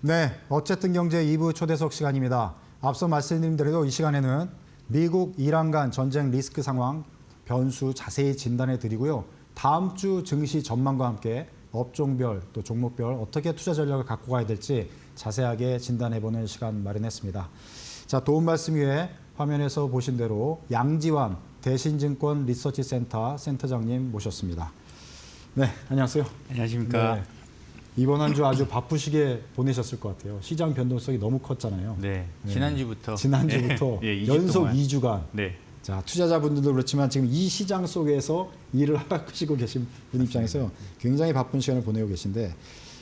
네, 어쨌든 경제 2부 초대석 시간입니다. 앞서 말씀드린 대로 이 시간에는 미국, 이란 간 전쟁 리스크 상황, 변수 자세히 진단해 드리고요. 다음 주 증시 전망과 함께 업종별 또 종목별 어떻게 투자 전략을 갖고 가야 될지 자세하게 진단해보는 시간 마련했습니다. 자, 도움 말씀 위에 화면에서 보신 대로 양지환 대신증권 리서치센터 센터장님 모셨습니다. 네, 안녕하세요. 안녕하십니까. 네, 이번 한 주 아주 바쁘시게 보내셨을 것 같아요. 시장 변동성이 너무 컸잖아요. 네, 네. 지난주부터 예, 2주 연속 동안. 2주간. 네. 자, 투자자분들도 그렇지만 지금 이 시장 속에서 일을 하시고 계신 분 입장에서 굉장히 바쁜 시간을 보내고 계신데,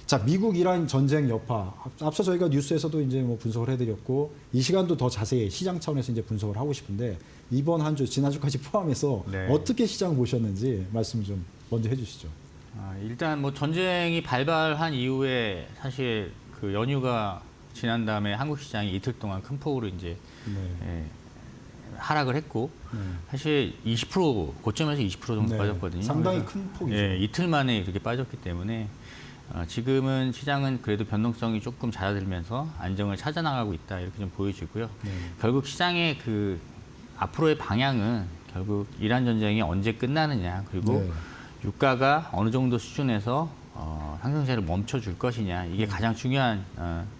자, 미국 이란 전쟁 여파. 앞서 저희가 뉴스에서도 이제 뭐 분석을 해드렸고, 이 시간도 더 자세히 시장 차원에서 이제 분석을 하고 싶은데, 이번 한 주, 지난주까지 포함해서 네. 어떻게 시장 보셨는지 말씀 좀 먼저 해주시죠. 일단 뭐 전쟁이 발발한 이후에 사실 그 연휴가 지난 다음에 한국 시장이 이틀 동안 큰 폭으로 이제 네. 하락을 했고 네. 사실 20% 고점에서 20% 정도 네. 빠졌거든요. 상당히 그래서, 큰 폭이죠. 이틀 만에 이렇게 빠졌기 때문에 지금은 시장은 그래도 변동성이 조금 잦아들면서 안정을 찾아 나가고 있다 이렇게 좀 보여지고요. 네. 결국 시장의 그 앞으로의 방향은 결국 이란 전쟁이 언제 끝나느냐 그리고 네. 유가가 어느 정도 수준에서 상승세를 멈춰줄 것이냐 이게 가장 중요한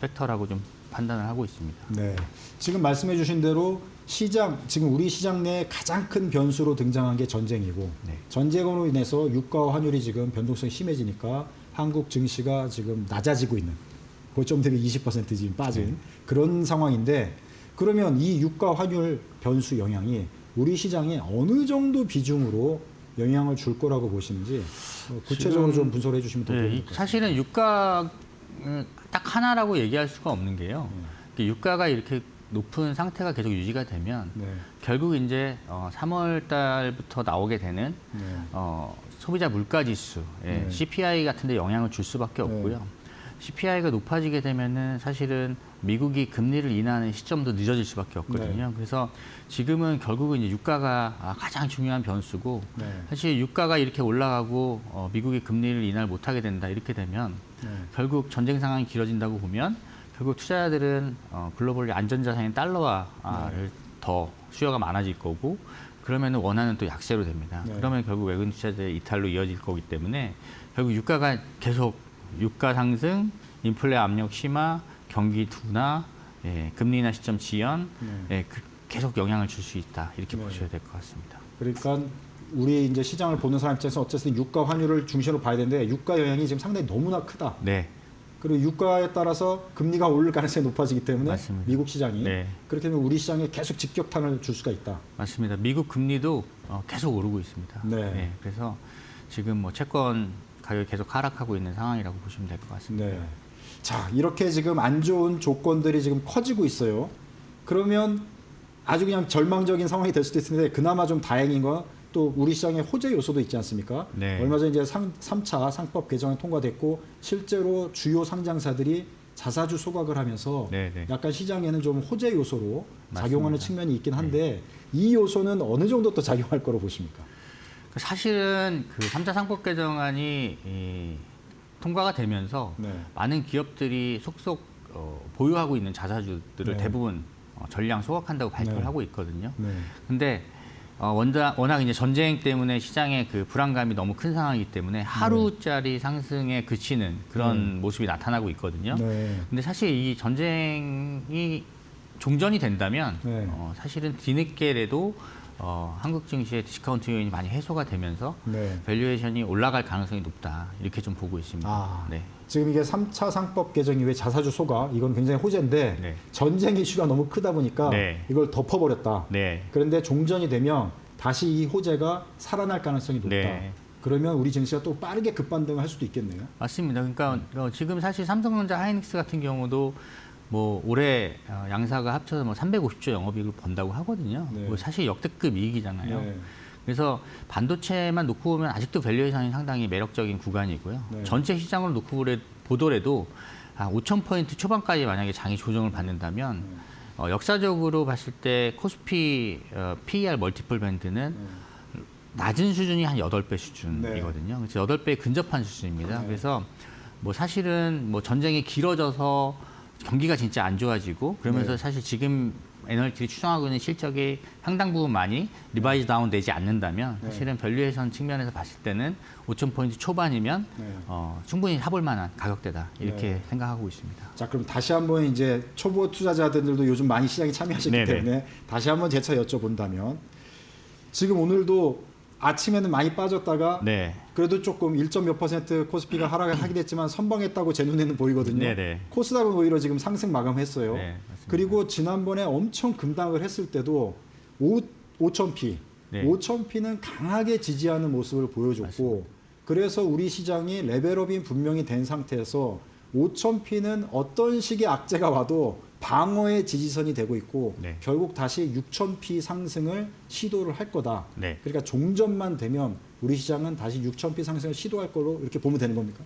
팩터라고 좀 판단을 하고 있습니다. 네. 지금 말씀해 주신 대로 시장, 지금 우리 시장 내 가장 큰 변수로 등장한 게 전쟁이고, 네. 전쟁으로 인해서 유가와 환율이 지금 변동성이 심해지니까 한국 증시가 지금 낮아지고 있는, 고점 대비 20% 지금 빠진 그런 상황인데, 그러면 이 유가 환율 변수 영향이 우리 시장에 어느 정도 비중으로 영향을 줄 거라고 보시는지 구체적으로 좀 분석을 해주시면 더 좋을 것 같습니다. 사실은 유가 딱 하나라고 얘기할 수가 없는 게요. 유가가 이렇게 높은 상태가 계속 유지가 되면 네. 결국 이제 3월 달부터 나오게 되는 네. 소비자 물가 지수, 네. CPI 같은 데 영향을 줄 수밖에 없고요. CPI가 높아지게 되면은 사실은 미국이 금리를 인하하는 시점도 늦어질 수밖에 없거든요. 네. 그래서 지금은 결국은 이제 유가가 가장 중요한 변수고 네. 사실 유가가 이렇게 올라가고 미국이 금리를 인하를 못하게 된다 이렇게 되면 네. 결국 전쟁 상황이 길어진다고 보면 결국 투자자들은 글로벌 안전자산인 달러화를 더 수요가 많아질 거고 그러면 원화는 또 약세로 됩니다. 네. 그러면 결국 외국인 투자자의 이탈로 이어질 거기 때문에 결국 유가가 계속 유가 상승, 인플레 압력 심화, 경기 둔화, 금리 인하 시점 지연, 계속 영향을 줄 수 있다 이렇게 네. 보셔야 될 것 같습니다. 그러니까 우리 이제 시장을 보는 사람 입장에서 어쨌든 유가 환율을 중심으로 봐야 되는데 유가 영향이 지금 상당히 너무나 크다. 네, 그리고 유가에 따라서 금리가 오를 가능성이 높아지기 때문에 맞습니다. 미국 시장이 네. 그렇게 되면 우리 시장에 계속 직격탄을 줄 수가 있다. 맞습니다. 미국 금리도 계속 오르고 있습니다. 네. 그래서 지금 뭐 채권 가격이 계속 하락하고 있는 상황이라고 보시면 될 것 같습니다. 네. 자, 이렇게 지금 안 좋은 조건들이 지금 커지고 있어요. 그러면 아주 그냥 절망적인 상황이 될 수도 있는데 그나마 좀 다행인 건 또 우리 시장의 호재 요소도 있지 않습니까? 네. 얼마 전에 이제 3차 상법 개정이 통과됐고 실제로 주요 상장사들이 자사주 소각을 하면서 네, 네. 약간 시장에는 좀 호재 요소로 작용하는 맞습니다. 측면이 있긴 한데 이 요소는 어느 정도 또 작용할 거로 보십니까? 사실은 그 3차 상법 개정안이 통과가 되면서 네. 많은 기업들이 속속 보유하고 있는 자사주들을 네. 대부분 전량 소각한다고 발표를 네. 하고 있거든요. 네. 근데 워낙 이제 전쟁 때문에 시장의 그 불안감이 너무 큰 상황이기 때문에 하루짜리 상승에 그치는 그런 모습이 나타나고 있거든요. 네. 근데 사실 이 전쟁이 종전이 된다면 네. 사실은 뒤늦게라도 한국 증시의 디스카운트 요인이 많이 해소가 되면서 네. 밸류에이션이 올라갈 가능성이 높다 이렇게 좀 보고 있습니다. 아. 네. 지금 이게 3차 상법 개정 이후에 자사주 소각 이건 굉장히 호재인데 네. 전쟁 이슈가 너무 크다 보니까 네. 이걸 덮어버렸다. 네. 그런데 종전이 되면 다시 이 호재가 살아날 가능성이 높다. 네. 그러면 우리 증시가 또 빠르게 급반등을 할 수도 있겠네요. 맞습니다. 그러니까 지금 사실 삼성전자 하이닉스 같은 경우도 뭐 올해 양사가 합쳐서 뭐 350조 영업이익을 번다고 하거든요. 네. 뭐 사실 역대급 이익이잖아요. 네. 그래서 반도체만 놓고 보면 아직도 밸류에이션이 상당히 매력적인 구간이고요. 네. 전체 시장을 놓고 보더라도 5,000포인트 초반까지 만약에 장이 조정을 받는다면 역사적으로 봤을 때 코스피 PER 멀티플 밴드는 낮은 수준이 한 8배 수준이거든요. 그래서 8배에 근접한 수준입니다. 네. 그래서 뭐 사실은 뭐 전쟁이 길어져서 경기가 진짜 안 좋아지고 그러면서 네. 사실 지금 애널리틱이 추정하고 있는 실적이 상당 부분 많이 리바이즈 다운 되지 않는다면 네. 사실은 밸류에이션 측면에서 봤을 때는 5,000포인트 초반이면 네. 충분히 사볼 만한 가격대다 이렇게 네. 생각하고 있습니다. 자, 그럼 다시 한번 이제 초보 투자자들도 요즘 많이 시장에 참여하시기 네네. 때문에 다시 한번 재차 여쭤본다면 지금 오늘도 아침에는 많이 빠졌다가 네. 그래도 조금 1몇 % 코스피가 하락하긴 했지만 선방했다고 제 눈에는 보이거든요. 네네. 코스닥은 오히려 지금 상승 마감했어요. 네, 맞습니다. 그리고 지난번에 엄청 급락을 했을 때도 5,000p, 네. 5,000p는 강하게 지지하는 모습을 보여줬고 맞습니다. 그래서 우리 시장이 레벨업이 분명히 된 상태에서 5,000p는 어떤 식의 악재가 와도 방어의 지지선이 되고 있고 네. 결국 다시 6,000p 상승을 시도를 할 거다. 네. 그러니까 종전만 되면 우리 시장은 다시 6,000p 상승을 시도할 걸로 이렇게 보면 되는 겁니까?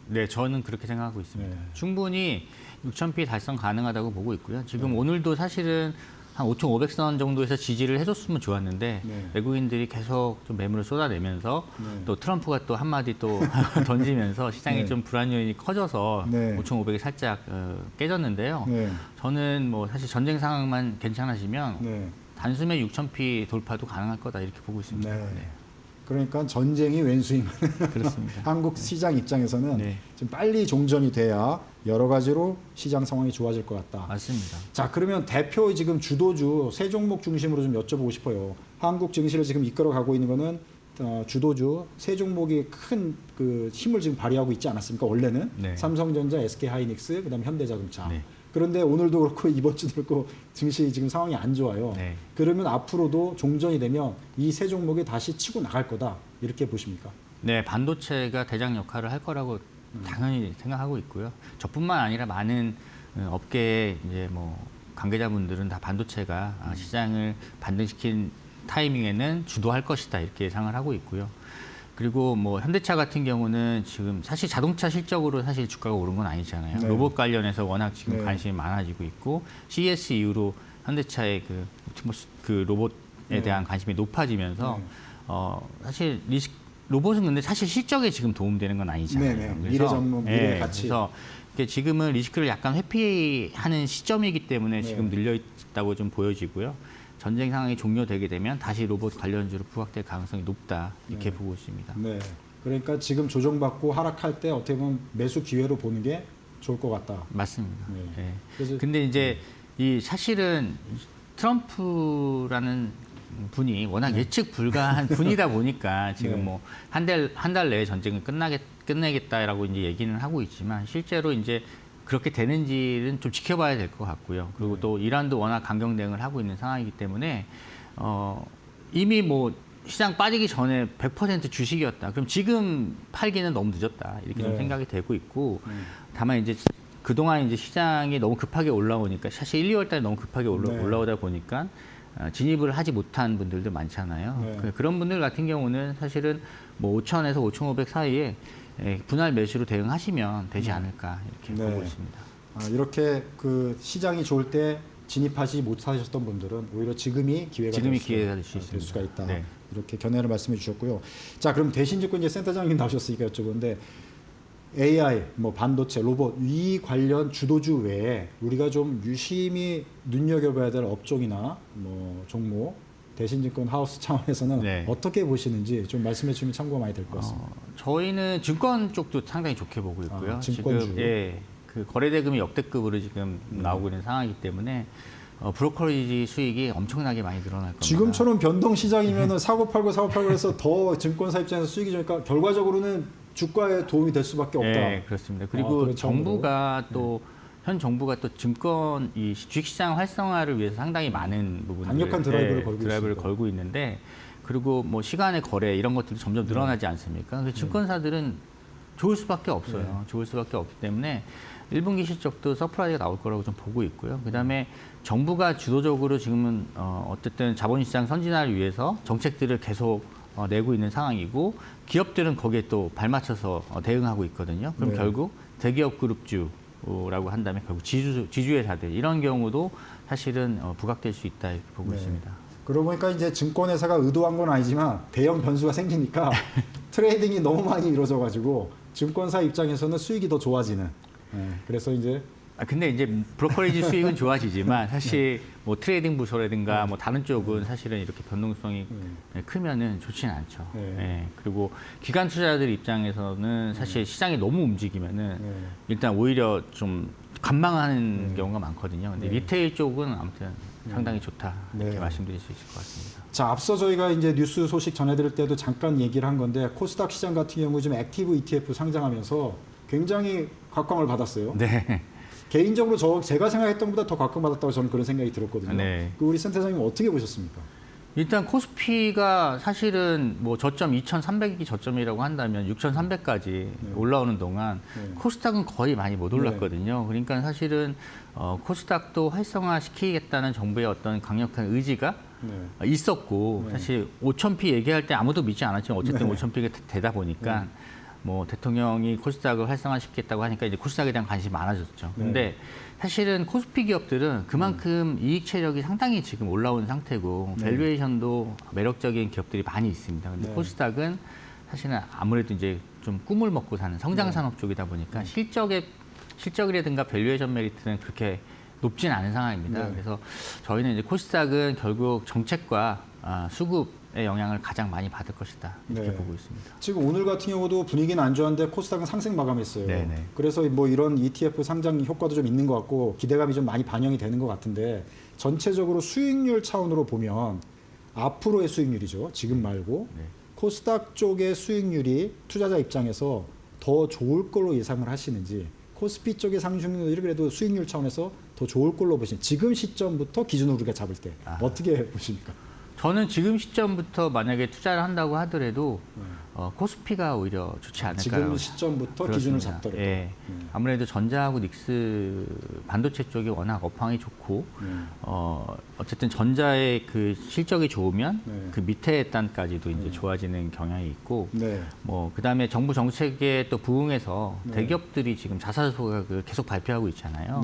네, 저는 그렇게 생각하고 있습니다. 네. 충분히 6,000p 달성 가능하다고 보고 있고요. 지금 네. 오늘도 사실은 한 5,500선 정도에서 지지를 해줬으면 좋았는데 네. 외국인들이 계속 좀 매물을 쏟아내면서 네. 또 트럼프가 또 한마디 또 던지면서 시장이 네. 좀 불안 요인이 커져서 네. 5,500이 살짝 깨졌는데요. 네. 저는 뭐 사실 전쟁 상황만 괜찮아지면 네. 단숨에 6,000p 돌파도 가능할 거다 이렇게 보고 있습니다. 네. 네. 그러니까 전쟁이 웬수이면 그렇습니다. 한국 시장 입장에서는 네. 좀 빨리 종전이 돼야 여러 가지로 시장 상황이 좋아질 것 같다. 맞습니다. 자, 그러면 대표 지금 주도주 세 종목 중심으로 좀 여쭤보고 싶어요. 한국 증시를 지금 이끌어가고 있는 거는 주도주 세 종목이 큰 그 힘을 지금 발휘하고 있지 않았습니까? 원래는 네. 삼성전자, SK하이닉스, 그다음에 현대자동차. 네. 그런데 오늘도 그렇고 이번 주도 그렇고 증시 지금 상황이 안 좋아요. 네. 그러면 앞으로도 종전이 되면 이 세 종목이 다시 치고 나갈 거다 이렇게 보십니까? 네, 반도체가 대장 역할을 할 거라고 당연히 생각하고 있고요. 저뿐만 아니라 많은 업계의 이제 뭐 관계자분들은 다 반도체가 시장을 반등시킨 타이밍에는 주도할 것이다 이렇게 예상을 하고 있고요. 그리고 뭐 현대차 같은 경우는 지금 사실 자동차 실적으로 사실 주가가 오른 건 아니잖아요. 네. 로봇 관련해서 워낙 지금 네. 관심이 많아지고 있고 CES 이후로 현대차의 그 로봇에 네. 대한 관심이 높아지면서 네. 사실 로봇은 근데 사실 실적에 지금 도움되는 건 아니잖아요. 네네. 미래 전문, 미래 가치. 그래서 이게 지금은 리스크를 약간 회피하는 시점이기 때문에 네. 지금 늘려 있다고 좀 보여지고요. 전쟁 상황이 종료되게 되면 다시 로봇 관련주로 부각될 가능성이 높다 이렇게 네. 보고 있습니다. 네. 그러니까 지금 조정받고 하락할 때 어떻게 보면 매수 기회로 보는 게 좋을 것 같다. 맞습니다. 네. 예. 그래서 근데 이제 이 사실은 트럼프라는 분이 워낙 예측 불가한 분이다 보니까 지금 네. 뭐 한 달 내에 전쟁을 끝내겠다라고 이제 얘기는 하고 있지만 실제로 이제 그렇게 되는지는 좀 지켜봐야 될 것 같고요. 그리고 네. 또 이란도 워낙 강경 대응을 하고 있는 상황이기 때문에 이미 뭐 시장 빠지기 전에 100% 주식이었다. 그럼 지금 팔기는 너무 늦었다. 이렇게 좀 네. 생각이 되고 있고 다만 이제 그동안 이제 시장이 너무 급하게 올라오니까 사실 1, 2월 달에 너무 급하게 네. 올라오다 보니까 진입을 하지 못한 분들도 많잖아요. 네. 그런 분들 같은 경우는 사실은 뭐 5,000에서 5,500 사이에 분할 매수로 대응하시면 되지 않을까 이렇게 네. 보고 있습니다. 이렇게 그 시장이 좋을 때 진입하지 못하셨던 분들은 오히려 지금이 기회가 지금이 될 수- 기회가 될 수 될 있습니다. 수가 있다. 네. 이렇게 견해를 말씀해 주셨고요. 자, 그럼 대신증권 이제 센터장님 나오셨으니까 여쭤보는데 AI, 뭐 반도체, 로봇 이 관련 주도주 외에 우리가 좀 유심히 눈여겨봐야 될 업종이나 뭐 종목 대신증권 하우스 차원에서는 네. 어떻게 보시는지 좀 말씀해 주시면 참고가 많이 될 것 같습니다. 저희는 증권 쪽도 상당히 좋게 보고 있고요. 증권주. 지금 그 거래 대금이 역대급으로 지금 나오고 있는 상황이기 때문에 브로커리지 수익이 엄청나게 많이 늘어날 겁니다. 지금처럼 변동 시장이면은 사고 팔고 해서 더 증권사 입장에서 수익이 좋으니까 결과적으로는 주가에 도움이 될 수밖에 없다. 네, 그렇습니다. 그리고 그런 정부가 또 현 정부가 또 증권 이 주식시장 활성화를 위해서 상당히 많은 부분들 강력한 드라이브를 걸고 있습니다. 걸고 있는데 그리고 뭐 시간의 거래 이런 것들이 점점 늘어나지 않습니까? 그래서 증권사들은 좋을 수밖에 없어요. 좋을 수밖에 없기 때문에 1분기 실적도 서프라이즈가 나올 거라고 좀 보고 있고요. 그다음에 정부가 주도적으로 지금은 어쨌든 자본시장 선진화를 위해서 정책들을 계속 내고 있는 상황이고 기업들은 거기에 또 발맞춰서 대응하고 있거든요. 그럼 네. 결국 대기업 그룹주라고 한다면 결국 지주회사들 이런 경우도 사실은 부각될 수 있다 이렇게 보고 네. 있습니다. 그러고 보니까 이제 증권회사가 의도한 건 아니지만 대형 변수가 생기니까 트레이딩이 너무 많이 이루어져 가지고 증권사 입장에서는 수익이 더 좋아지는. 네, 그래서 이제 근데 이제 브로커리지 수익은 좋아지지만 사실 뭐 트레이딩 부서라든가 뭐 다른 쪽은 사실은 이렇게 변동성이 크면은 좋지는 않죠. 예. 그리고 기관 투자자들 입장에서는 사실 시장이 너무 움직이면은 일단 오히려 좀 관망하는 경우가 많거든요. 근데 리테일 쪽은 아무튼 상당히 좋다 이렇게 말씀드릴 수 있을 것 같습니다. 자, 앞서 저희가 이제 뉴스 소식 전해드릴 때도 잠깐 얘기를 한 건데 코스닥 시장 같은 경우 좀 액티브 ETF 상장하면서 굉장히 각광을 받았어요. 네. 개인적으로 제가 생각했던 것보다 더 각광받았다고 저는 그런 생각이 들었거든요. 네. 그 우리 센터장님 어떻게 보셨습니까? 일단 코스피가 사실은 뭐 저점 2,300이 저점이라고 한다면 6,300까지 올라오는 동안 코스닥은 거의 많이 못 올랐거든요. 그러니까 사실은 코스닥도 활성화시키겠다는 정부의 어떤 강력한 의지가 있었고 사실 5,000피 얘기할 때 아무도 믿지 않았지만 어쨌든 5,000피가 되다 보니까 뭐 대통령이 코스닥을 활성화시키겠다고 하니까 이제 코스닥에 대한 관심이 많아졌죠. 근데 사실은 코스피 기업들은 그만큼 이익 체력이 상당히 지금 올라온 상태고 밸류에이션도 매력적인 기업들이 많이 있습니다. 근데 코스닥은 사실은 아무래도 이제 좀 꿈을 먹고 사는 성장 산업 쪽이다 보니까 실적이라든가 밸류에이션 메리트는 그렇게 높진 않은 상황입니다. 그래서 저희는 이제 코스닥은 결국 정책과 수급의 영향을 가장 많이 받을 것이다 이렇게 보고 있습니다. 지금 오늘 같은 경우도 분위기는 안 좋았는데 코스닥은 상승 마감했어요. 네네. 그래서 뭐 이런 ETF 상장 효과도 좀 있는 것 같고 기대감이 좀 많이 반영이 되는 것 같은데 전체적으로 수익률 차원으로 보면 앞으로의 수익률이죠. 지금 말고 코스닥 쪽의 수익률이 투자자 입장에서 더 좋을 걸로 예상을 하시는지 코스피 쪽의 상승률이 그래도 수익률 차원에서 더 좋을 걸로 보시는 지금 시점부터 기준으로 우리가 잡을 때 어떻게 보십니까? 저는 지금 시점부터 만약에 투자를 한다고 하더라도 코스피가 오히려 좋지 않을까요? 지금 시점부터 그렇습니다. 기준을 잡더라도. 예. 아무래도 전자하고 닉스 반도체 쪽이 워낙 업황이 좋고 어쨌든 전자의 그 실적이 좋으면 그 밑에 단까지도 이제 좋아지는 경향이 있고 뭐 그다음에 정부 정책에 또 부응해서 대기업들이 지금 자사 소각을 계속 발표하고 있잖아요.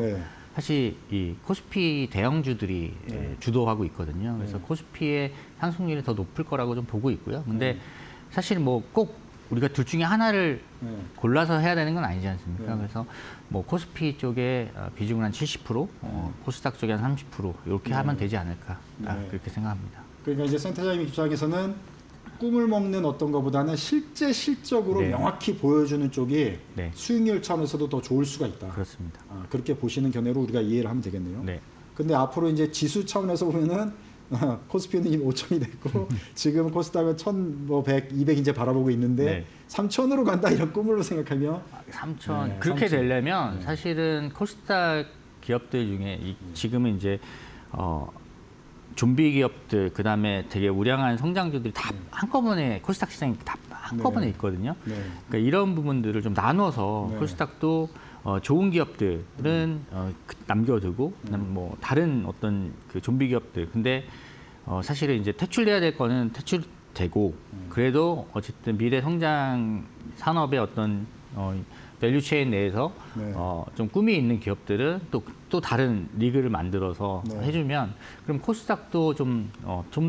사실 이 코스피 대형주들이 주도하고 있거든요. 그래서 코스피의 상승률이 더 높을 거라고 좀 보고 있고요. 근데 사실 뭐 꼭 우리가 둘 중에 하나를 골라서 해야 되는 건 아니지 않습니까? 그래서 뭐 코스피 쪽에 비중은 한 70%, 코스닥 쪽에 한 30% 이렇게 하면 되지 않을까 그렇게 생각합니다. 그러니까 이제 센터장님 입장에서는 꿈을 먹는 어떤 것보다는 실제 실적으로 명확히 보여주는 쪽이 수익률 차원에서도 더 좋을 수가 있다. 그렇습니다. 그렇게 보시는 견해로 우리가 이해를 하면 되겠네요. 네. 근데 앞으로 이제 지수 차원에서 보면은 코스피는 이미 5,000이 됐고 지금 코스닥은 1,100, 200 이제 바라보고 있는데 3,000으로 간다 이런 꿈으로 생각하면 3,000 그렇게 되려면 사실은 코스닥 기업들 중에 지금은 이제 좀비 기업들 그다음에 되게 우량한 성장주들이 다 한꺼번에 코스닥 시장이 다 한꺼번에 있거든요. 그러니까 이런 부분들을 좀 나눠서 코스닥도 좋은 기업들은 남겨두고 뭐 다른 어떤 그 좀비 기업들 근데 사실은 이제 퇴출돼야 될 거는 퇴출되고 그래도 어쨌든 미래 성장 산업의 어떤 밸류체인 내에서 좀 꿈이 있는 기업들은 또 다른 리그를 만들어서 해주면 그럼 코스닥도 좀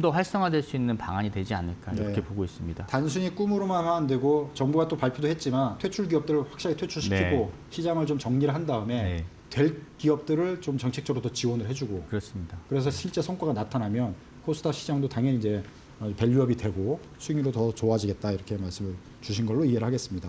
더 활성화될 수 있는 방안이 되지 않을까 이렇게 보고 있습니다. 단순히 꿈으로만 하면 안 되고 정부가 또 발표도 했지만 퇴출 기업들을 확실하게 퇴출시키고 시장을 좀 정리를 한 다음에 될 기업들을 좀 정책적으로 더 지원을 해주고 그렇습니다. 그래서 실제 성과가 나타나면 코스닥 시장도 당연히 이제 밸류업이 되고 수익률도 더 좋아지겠다 이렇게 말씀을 주신 걸로 이해를 하겠습니다.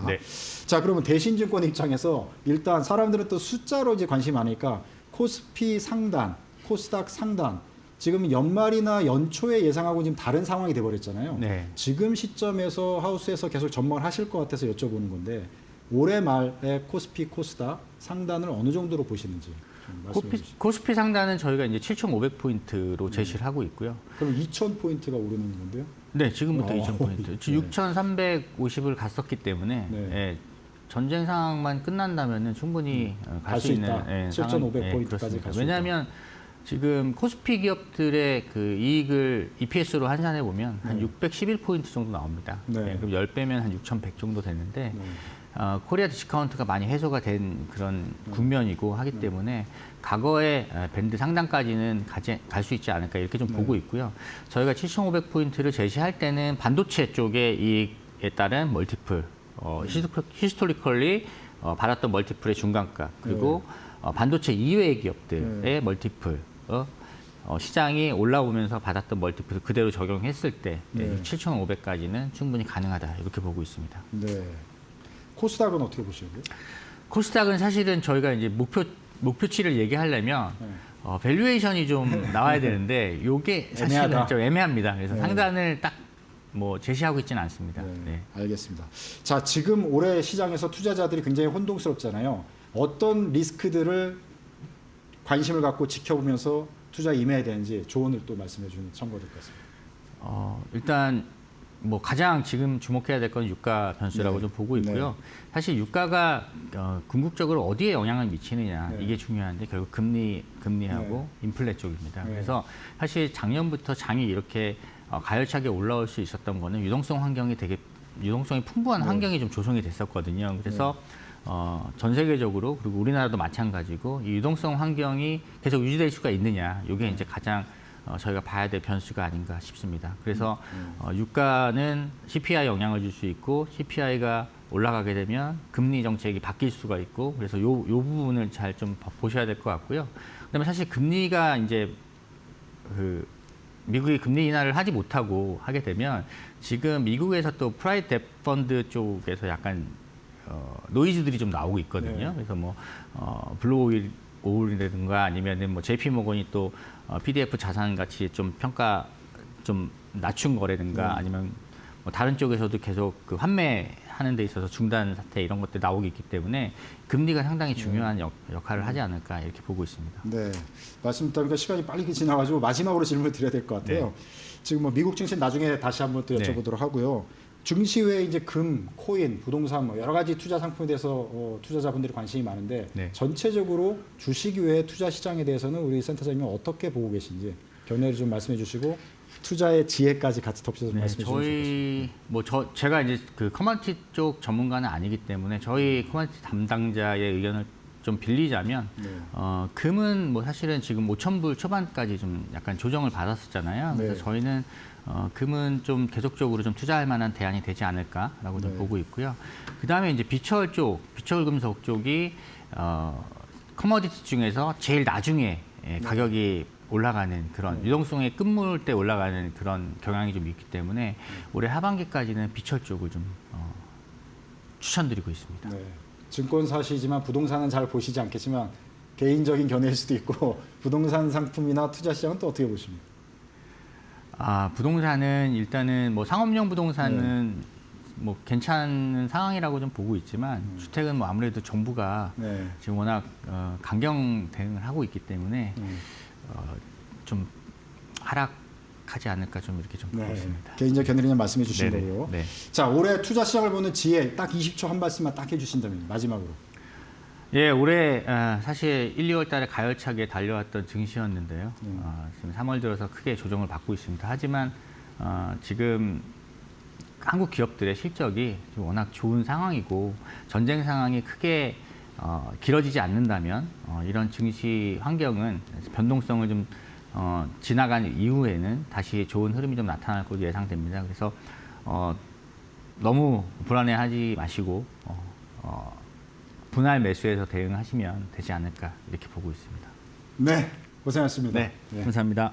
자, 그러면 대신증권 입장에서 일단 사람들은 또 숫자로 이제 관심이 많으니까 코스피 상단, 코스닥 상단 지금 연말이나 연초에 예상하고 지금 다른 상황이 돼버렸잖아요. 지금 시점에서 하우스에서 계속 전망을 하실 것 같아서 여쭤보는 건데 올해 말에 코스피, 코스닥 상단을 어느 정도로 보시는지. 코스피 상단은 저희가 이제 7,500포인트로 제시를 하고 있고요. 그럼 2,000포인트가 오르는 건데요? 네, 지금부터 2,000포인트. 6,350을 갔었기 때문에 전쟁 상황만 끝난다면은 충분히 갈 수 있는 7,500포인트까지 갈 수 있다. 왜냐하면 지금 코스피 기업들의 그 이익을 EPS로 환산해 보면 한 611포인트 정도 나옵니다. 그럼 10배면 한 6,100 정도 되는데 코리아 디스카운트가 많이 해소가 된 그런 국면이고 하기 때문에 과거의 밴드 상단까지는 갈 수 있지 않을까 이렇게 좀 보고 있고요. 저희가 7,500포인트를 제시할 때는 반도체 쪽의 이익에 따른 멀티플, 히스토리컬리 받았던 멀티플의 중간가 그리고 반도체 이외의 기업들의 멀티플 시장이 올라오면서 받았던 멀티플 그대로 적용했을 때 7,500까지는 충분히 가능하다 이렇게 보고 있습니다. 네. 코스닥은 어떻게 보시고요? 코스닥은 사실은 저희가 이제 목표치를 얘기하려면 밸류에이션이 좀 나와야 되는데 이게 사실은 애매하다. 좀 애매합니다. 그래서 네. 상단을 딱 뭐 제시하고 있지는 않습니다. 네. 알겠습니다. 자, 지금 올해 시장에서 투자자들이 굉장히 혼동스럽잖아요. 어떤 리스크들을 관심을 갖고 지켜보면서 투자에 임해야 되는지 조언을 또 말씀해 주는 참고가 될 것 같습니다. 일단 뭐 가장 지금 주목해야 될 건 유가 변수라고 네. 좀 보고 있고요. 사실 유가가 궁극적으로 어디에 영향을 미치느냐 이게 중요한데 결국 금리하고 인플레 쪽입니다. 그래서 사실 작년부터 장이 이렇게 가열차게 올라올 수 있었던 거는 유동성이 풍부한 환경이 좀 조성이 됐었거든요. 그래서 전 세계적으로 그리고 우리나라도 마찬가지고 이 유동성 환경이 계속 유지될 수가 있느냐 이게 이제 가장 저희가 봐야 될 변수가 아닌가 싶습니다. 그래서 유가는 CPI 영향을 줄 수 있고 CPI가 올라가게 되면 금리 정책이 바뀔 수가 있고 그래서 요 부분을 잘 좀 보셔야 될 것 같고요. 그다음에 사실 금리가 이제 미국이 금리 인하를 하지 못하고 하게 되면 지금 미국에서 또 프라이빗 뎁 펀드 쪽에서 약간 노이즈들이 좀 나오고 있거든요. 그래서 뭐 블루 오일이라든가 아니면은 뭐 JP 모건이 또 PDF 자산 가치 좀 평가 좀 낮춘 거라든가 아니면 뭐 다른 쪽에서도 계속 그 환매하는 데 있어서 중단 사태 이런 것들 나오고 있기 때문에 금리가 상당히 중요한 역할을 하지 않을까 이렇게 보고 있습니다. 네, 말씀 듣다 시간이 빨리 지나가지고 마지막으로 질문을 드려야 될 것 같아요. 지금 뭐 미국 증시 나중에 다시 한번 또 여쭤보도록 하고요. 증시 외에 이제 금, 코인, 부동산 뭐 여러 가지 투자 상품에 대해서 투자자분들이 관심이 많은데 전체적으로 주식 외의 투자 시장에 대해서는 우리 센터장님은 어떻게 보고 계신지 견해를 좀 말씀해 주시고 투자의 지혜까지 같이 덧붙여서 말씀해 주시면 제가 이제 그 커머디티 쪽 전문가는 아니기 때문에 저희 커머디티 담당자의 의견을 좀 빌리자면 금은 뭐 사실은 지금 5,000불 초반까지 좀 약간 조정을 받았었잖아요. 그래서 저희는 금은 좀 계속적으로 좀 투자할 만한 대안이 되지 않을까라고 좀 보고 있고요. 그 다음에 이제 비철 금속 쪽이 커머디티 중에서 제일 나중에 가격이 올라가는 그런 유동성의 끝물 때 올라가는 그런 경향이 좀 있기 때문에 올해 하반기까지는 비철 쪽을 좀 추천드리고 있습니다. 네. 증권사시지만 부동산은 잘 보시지 않겠지만 개인적인 견해일 수도 있고 부동산 상품이나 투자 시장은 또 어떻게 보십니까? 부동산은 일단은 뭐 상업용 부동산은 뭐 괜찮은 상황이라고 좀 보고 있지만 주택은 뭐 아무래도 정부가 지금 워낙 강경 대응을 하고 있기 때문에 좀 하락하지 않을까 좀 이렇게 좀 보고 있습니다. 개인적 견해를 말씀해 주신 거고요. 네. 자, 올해 투자 시장을 보는 지혜 딱 20초 한 말씀만 딱 해주신다면 마지막으로. 예, 올해 사실 1, 2월 달에 가열차게 달려왔던 증시였는데요. 지금 3월 들어서 크게 조정을 받고 있습니다. 하지만 지금 한국 기업들의 실적이 지금 워낙 좋은 상황이고 전쟁 상황이 크게 길어지지 않는다면 이런 증시 환경은 변동성을 좀 지나간 이후에는 다시 좋은 흐름이 좀 나타날 것으로 예상됩니다. 그래서 너무 불안해하지 마시고 분할 매수해서 대응하시면 되지 않을까 이렇게 보고 있습니다. 네, 고생하셨습니다. 네, 감사합니다.